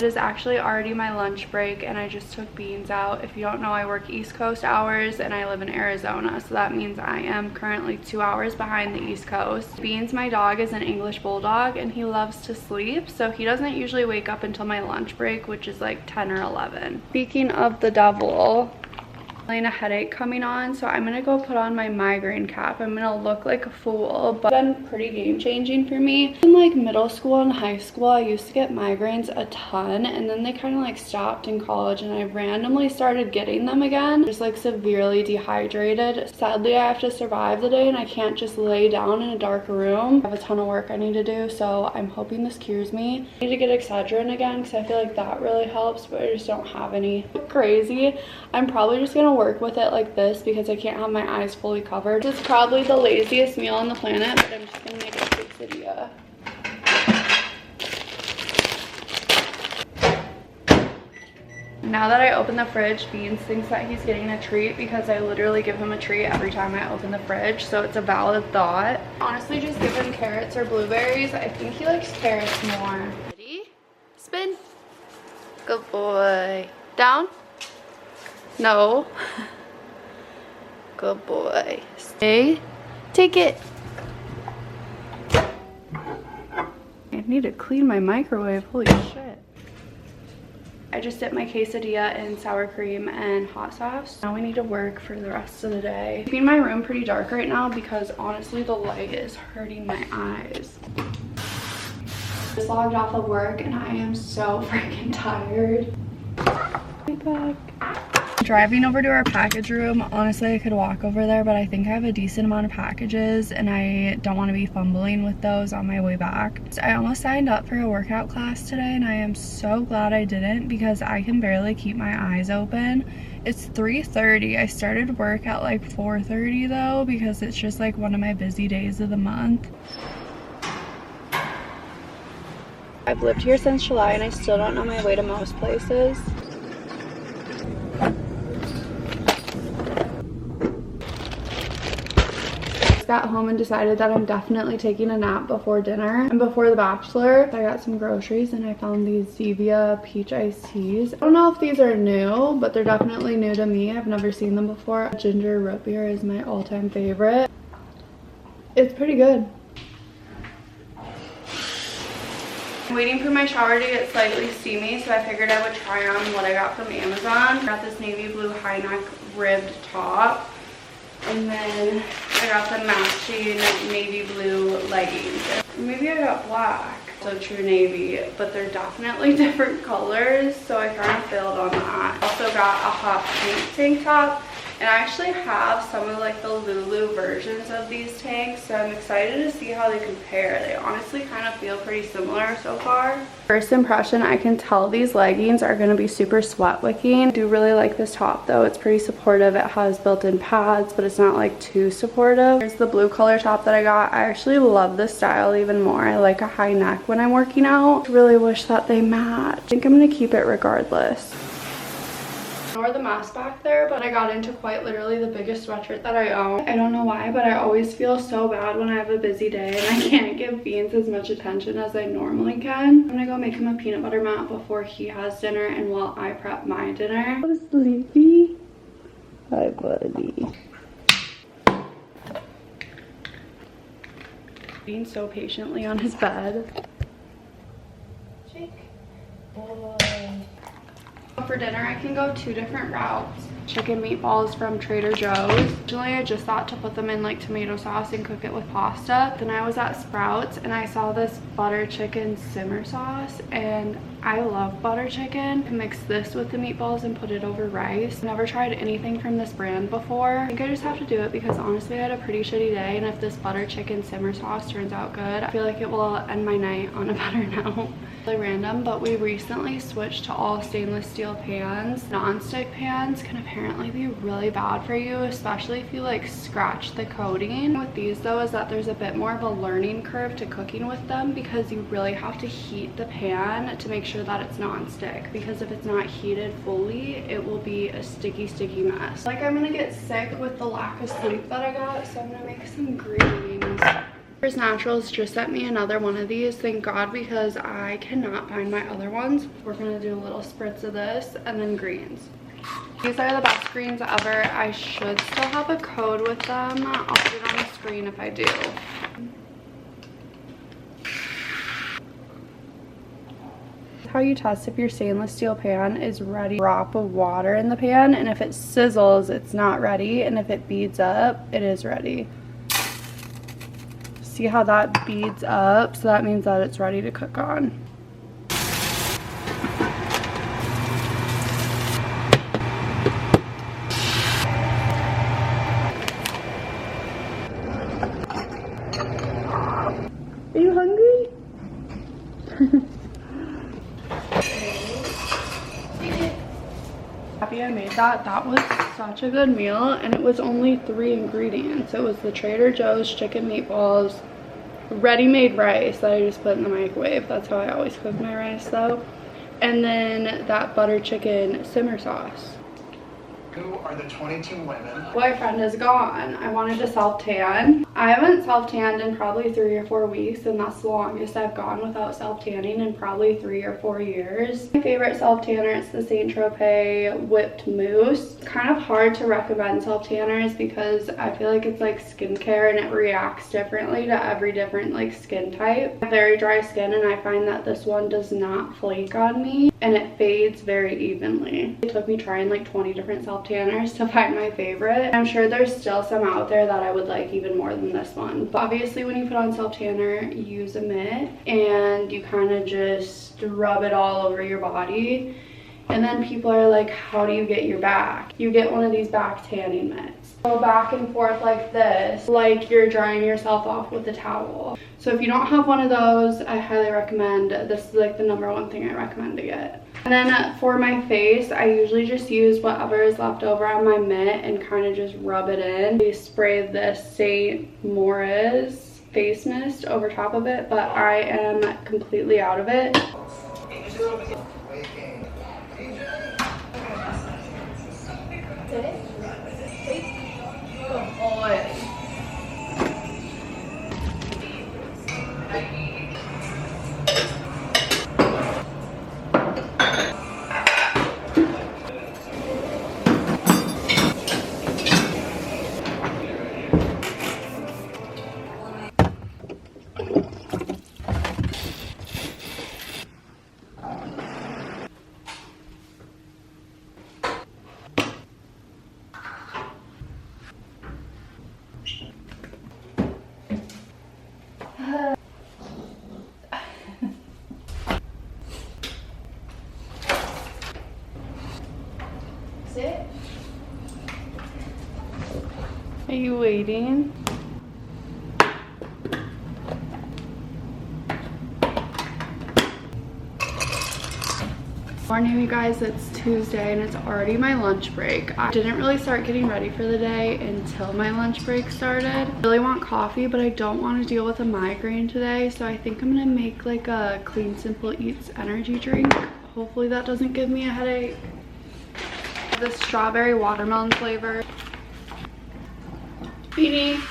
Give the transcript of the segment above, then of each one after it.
It is actually already my lunch break and I just took Beans out. If you don't know, I work East Coast hours and I live in Arizona, so that means I am currently 2 hours behind the East Coast. Beans, my dog, is an English bulldog and he loves to sleep, so he doesn't usually wake up until my lunch break, which is like 10 or 11. Speaking of the devil, a headache coming on, so I'm gonna go put on my migraine cap. I'm gonna look like a fool, but it's been pretty game-changing for me. In like middle school and high school, I used to get migraines a ton, and then they kind of like stopped in college, and I randomly started getting them again. Just like severely dehydrated. Sadly, I have to survive the day and I can't just lay down in a dark room. I have a ton of work I need to do, so I'm hoping this cures me. I need to get Excedrin again because I feel like that really helps, but I just don't have any. Crazy. I'm probably just gonna work with it like this because I can't have my eyes fully covered. This is probably the laziest meal on the planet, but I'm just gonna make a quesadilla. Now that I open the fridge, Beans thinks that he's getting a treat because I literally give him a treat every time I open the fridge, so it's a valid thought. Honestly, just give him carrots or blueberries. I think he likes carrots more. Ready? Spin. Good boy. Down? No. Good boy. Stay. Take it. I need to clean my microwave. Holy shit. I just dipped my quesadilla in sour cream and hot sauce. Now we need to work for the rest of the day. Keeping my room pretty dark right now because honestly the light is hurting my eyes. Just logged off of work and I am so freaking tired. Back. Driving over to our package room. Honestly, I could walk over there, but I think I have a decent amount of packages and I don't want to be fumbling with those on my way back. So I almost signed up for a workout class today and I am so glad I didn't because I can barely keep my eyes open. It's 3:30. I started work at like 4:30 though because it's just like one of my busy days of the month. I've lived here since July and I still don't know my way to most places. Got home and decided that I'm definitely taking a nap before dinner and before The Bachelor. I got some groceries and I found these Zevia peach iced teas. I don't know if these are new, but they're definitely new to me. I've never seen them before. Ginger root beer is my all-time favorite. It's pretty good. I'm waiting for my shower to get slightly steamy, so I figured I would try on what I got from Amazon. I got this navy blue high neck ribbed top. And then I got the matching navy blue leggings. Maybe I got black. So true navy, but they're definitely different colors, so I kind of failed on that. Also got a hot pink tank top, and I actually have some of like the Lulu versions of these tanks, so I'm excited to see how they compare. They honestly kind of feel pretty similar so far. First impression, I can tell these leggings are going to be super sweat wicking. I do really like this top though. It's pretty supportive. It has built-in pads, but it's not like too supportive. Here's the blue color top that I got. I actually love this style even more. I like a high neck when I'm working out. I really wish that they match. I think I'm going to keep it regardless. Ignore the mess back there, but I got into quite literally the biggest sweatshirt that I own. I don't know why, but I always feel so bad when I have a busy day and I can't give Beans as much attention as I normally can. I'm gonna go make him a peanut butter mat before he has dinner and while I prep my dinner. Oh, sleepy. Hi, buddy. Being so patiently on his bed. Shake. Boy. For dinner, I can go two different routes. Chicken meatballs from Trader Joe's. Originally, I just thought to put them in like tomato sauce and cook it with pasta. Then I was at Sprouts and I saw this butter chicken simmer sauce and I love butter chicken. I mix this with the meatballs and put it over rice. Never tried anything from this brand before. I think I just have to do it because honestly I had a pretty shitty day, and if this butter chicken simmer sauce turns out good, I feel like it will end my night on a better note. Really random, but we recently switched to all stainless steel pans. Non-stick pans can apparently be really bad for you, especially if you like scratch the coating. With these though is that there's a bit more of a learning curve to cooking with them because you really have to heat the pan to make sure that it's non-stick, because if it's not heated fully it will be a sticky mess. Like I'm gonna get sick with the lack of sleep that I got, so I'm gonna make some greens. Chores Naturals just sent me another one of these, thank God, because I cannot find my other ones. We're gonna do a little spritz of this and then greens. These are the best greens ever. I should still have a code with them. I'll put it on the screen if I do. How you test if your stainless steel pan is ready. Drop of water in the pan, and if it sizzles, it's not ready, and if it beads up, it is ready. See how that beads up? So that means that it's ready to cook on. Are you hungry? Happy I made that. That was such a good meal, and it was only 3 ingredients. It was the Trader Joe's chicken meatballs, ready-made rice that I just put in the microwave. That's how I always cook my rice though. And then that butter chicken simmer sauce. Who are the 22 women? Boyfriend is gone. I wanted to self-tan. I haven't self-tanned in probably 3 or 4 weeks, and that's the longest I've gone without self-tanning in probably 3 or 4 years. My favorite self-tanner is the Saint Tropez Whipped Mousse. It's kind of hard to recommend self-tanners because I feel like it's like skincare and it reacts differently to every different like skin type. I have very dry skin, and I find that this one does not flake on me, and it fades very evenly. It took me trying like 20 different self-tanners to find my favorite. I'm sure there's still some out there that I would like even more than this one. But obviously when you put on self-tanner, you use a mitt and you kind of just rub it all over your body. And then people are like, how do you get your back? You get one of these back tanning mitts. Go back and forth like this, like you're drying yourself off with a towel. So if you don't have one of those, I highly recommend, this is like the #1 thing I recommend to get. And then for my face, I usually just use whatever is left over on my mitt and kind of just rub it in. I spray this St. Moritz face mist over top of it, but I am completely out of it. Sit. Are you waiting? Morning, you guys. It's Tuesday and it's already my lunch break. I didn't really start getting ready for the day until my lunch break started. I really want coffee, but I don't want to deal with a migraine today, so I think I'm gonna make like a Clean Simple Eats energy drink. Hopefully that doesn't give me a headache. This strawberry watermelon flavor. Beanie.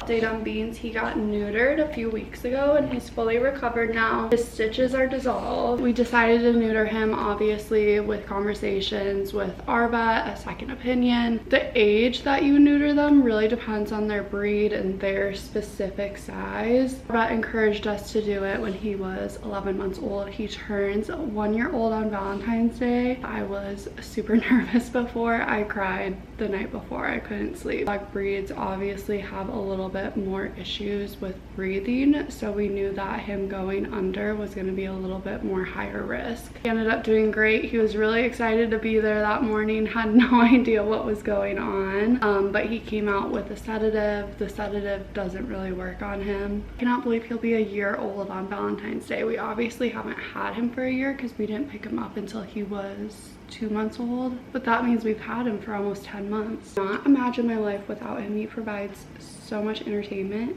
Update on Beans, he got neutered a few weeks ago and he's fully recovered now. His stitches are dissolved. We decided to neuter him, obviously, with conversations with our vet, a second opinion. The age that you neuter them really depends on their breed and their specific size. Our vet encouraged us to do it when he was 11 months old. He turns 1 year old on Valentine's Day. I was super nervous before. I cried the night before. I couldn't sleep. Dog breeds obviously have a little bit more issues with breathing, so we knew that him going under was going to be a little bit more higher risk. He ended up doing great. He was really excited to be there that morning, had no idea what was going on, but he came out with a sedative. The sedative doesn't really work on him. I cannot believe he'll be 1 year old on Valentine's Day. We obviously haven't had him for a year because we didn't pick him up until he was 2 months old, but that means we've had him for almost 10 months. Not imagine my life without him. He provides so much entertainment.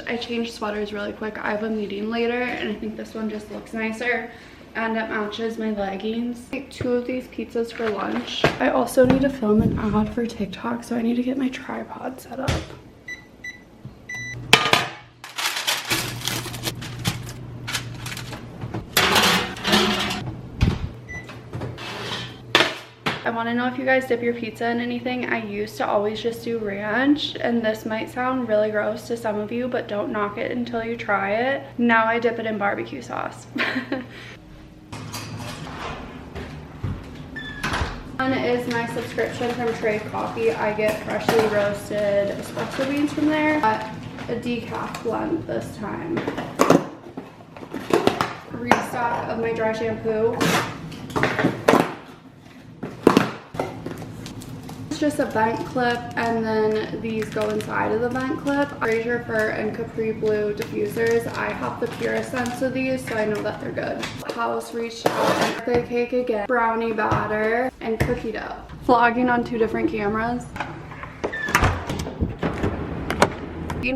I changed sweaters really quick. I have a meeting later and I think this one just looks nicer and it matches my leggings. I ate 2 of these pizzas for lunch. I also need to film an ad for TikTok, so I need to get my tripod set up. want to know if you guys dip your pizza in anything. I used to always just do ranch, and this might sound really gross to some of you, but don't knock it until you try it. Now I dip it in barbecue sauce. One is my subscription from Trade Coffee. I get freshly roasted espresso beans from there. Got a decaf blend this time. Restock of my dry shampoo. It's just a vent clip, and then these go inside of the vent clip. Fraser Fir and Capri Blue diffusers. I have the purest scents of these, so I know that they're good. House reached out, birthday cake again, brownie batter, and cookie dough. Vlogging on 2 different cameras.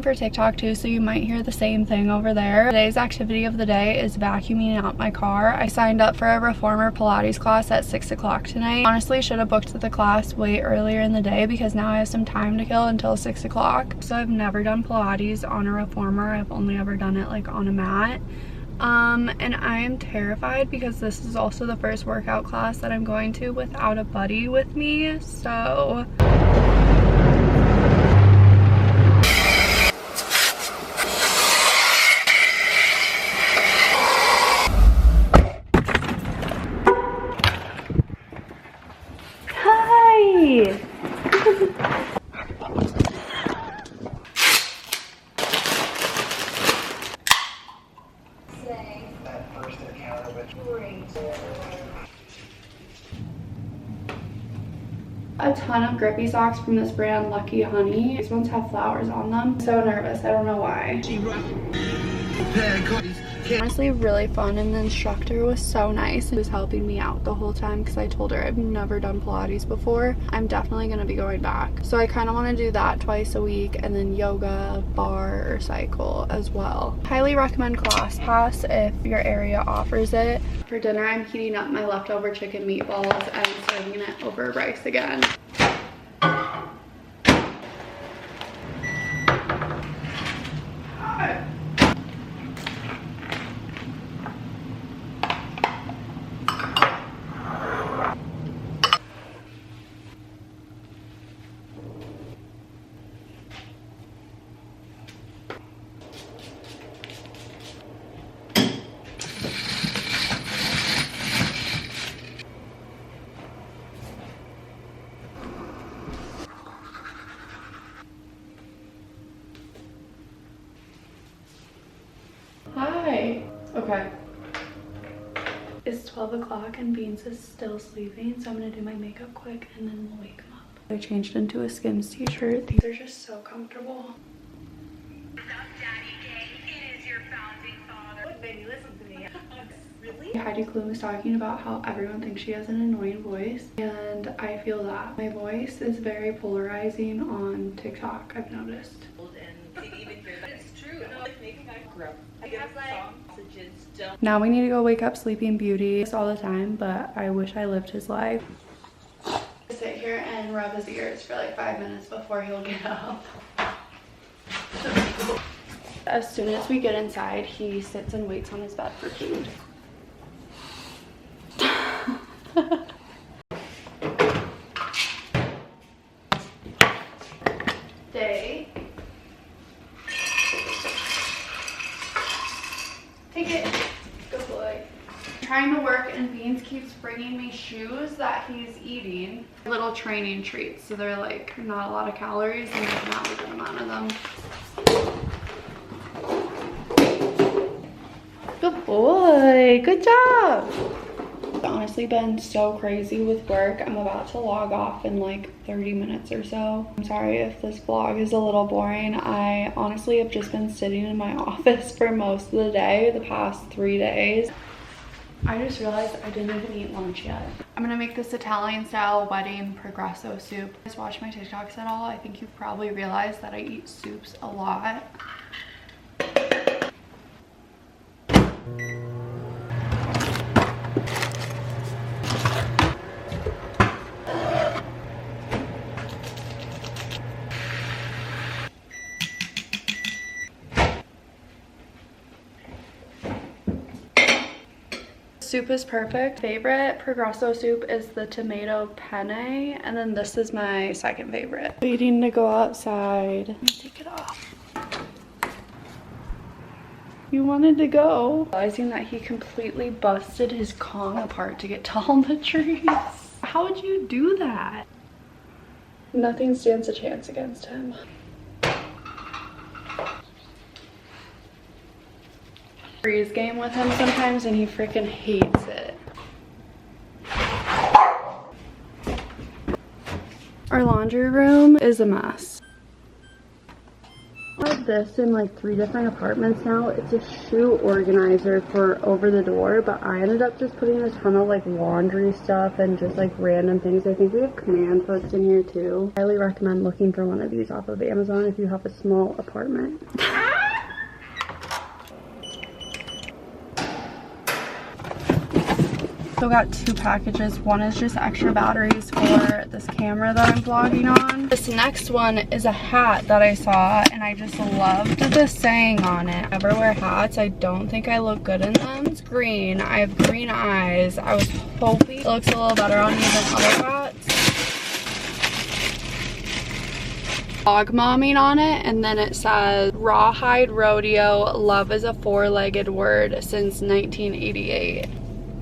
For TikTok too, so you might hear the same thing over there. Today's activity of the day is vacuuming out my car. I signed up for a reformer Pilates class at 6 o'clock tonight. Honestly, should have booked the class way earlier in the day because now I have some time to kill until 6 o'clock. So I've never done Pilates on a reformer. I've only ever done it like on a mat. And I am terrified because this is also the first workout class that I'm going to without a buddy with me. So That first encounter with a ton of grippy socks from this brand, Lucky Honey. These ones have flowers on them. I'm so nervous, I don't know why. Honestly, really fun, and the instructor was so nice. She was helping me out the whole time because I told her I've never done Pilates before. I'm definitely going to be going back. So I kind of want to do that twice a week, and then yoga, bar, or cycle as well. Highly recommend ClassPass if your area offers it. For dinner, I'm heating up my leftover chicken meatballs and serving it over rice again. Hi. Okay. It's 12 o'clock and Beans is still sleeping, so I'm gonna do my makeup quick and then we'll wake him up. I changed into a Skims t-shirt. These are just so comfortable. Really? Heidi Klum was talking about how everyone thinks she has an annoying voice, and I feel that. My voice is very polarizing on TikTok, I've noticed. Now we need to go wake up Sleeping Beauty all the time, but I wish I lived his life. Sit here and rub his ears for like 5 minutes before he'll get up. As soon as we get inside, he sits and waits on his bed for food. Day. Take it. Good boy. I'm trying to work and Beans keeps bringing me shoes that he's eating. Little training treats, so they're like not a lot of calories and there's not a good amount of them. Good boy. Good job. I've honestly been so crazy with work. I'm about to log off in like 30 minutes or so. I'm sorry if this vlog is a little boring. I honestly have just been sitting in my office for most of the day, the past 3 days. I just realized I didn't even eat lunch yet. I'm gonna make this Italian style wedding progresso soup. Just watch my TikToks at all. I think you've probably realized that I eat soups a lot. soup is perfect. Favorite Progresso soup is the tomato penne, and then this is my second favorite. Waiting to go outside. Let me take it off. You wanted to go. Realizing that he completely busted his Kong apart to get to all the trees. How would you do that? Nothing stands a chance against him. Freeze game with him sometimes and he freaking hates it. Our laundry room is a mess. I have this in like 3 different apartments now. It's a shoe organizer for over the door, but I ended up just putting a ton of like laundry stuff and just like random things. I think we have command hooks in here too. I highly recommend looking for one of these off of Amazon if you have a small apartment. So got 2 packages. One is just extra batteries for this camera that I'm vlogging on. This next one is a hat that I saw and I just loved the saying on it. I never wear hats. I don't think I look good in them. It's green. I have green eyes. I was hoping it looks a little better on me than other hats. Dog momming on it, and then it says Rawhide Rodeo, love is a 4-legged word since 1988.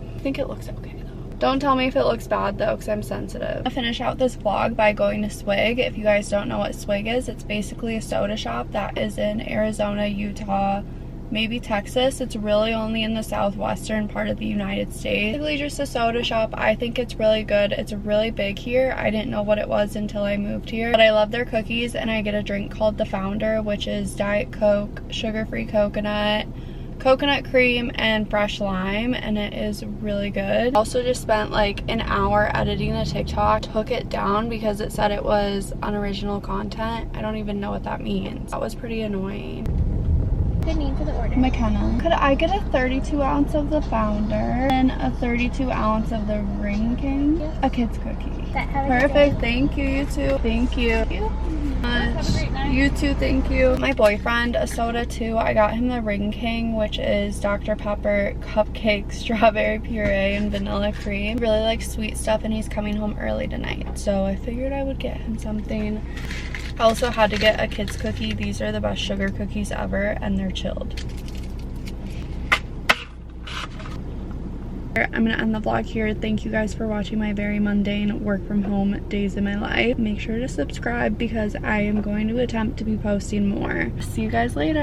I think it looks okay though. Don't tell me if it looks bad though, because I'm sensitive. I'll finish out this vlog by going to Swig. If you guys don't know what Swig is, it's basically a soda shop that is in Arizona, Utah, maybe Texas. It's really only in the southwestern part of the United States. Basically just a soda shop. I think it's really good. It's really big here. I didn't know what it was until I moved here, but I love their cookies, and I get a drink called the Founder, which is Diet Coke, sugar-free coconut cream, and fresh lime, and it is really good. Also just spent like an hour editing a TikTok. Took it down because it said it was unoriginal content. I don't even know what that means. That was pretty annoying. Good name for the order. McKenna. Could I get a 32 ounce of the Founder and a 32 ounce of the Ring King? Yes. A kid's cookie. Perfect. Thank you, you too. Thank you. Thank you. Have a great night. You too, thank you. My boyfriend, a soda too. I got him the Ring King, which is Dr. Pepper, cupcake, strawberry puree, and vanilla cream. He really likes sweet stuff, and he's coming home early tonight, so I figured I would get him something. I also had to get a kid's cookie. These are the best sugar cookies ever, and they're chilled. I'm gonna end the vlog here. Thank you guys for watching my very mundane work from home days in my life. Make sure to subscribe because I am going to attempt to be posting more. See you guys later.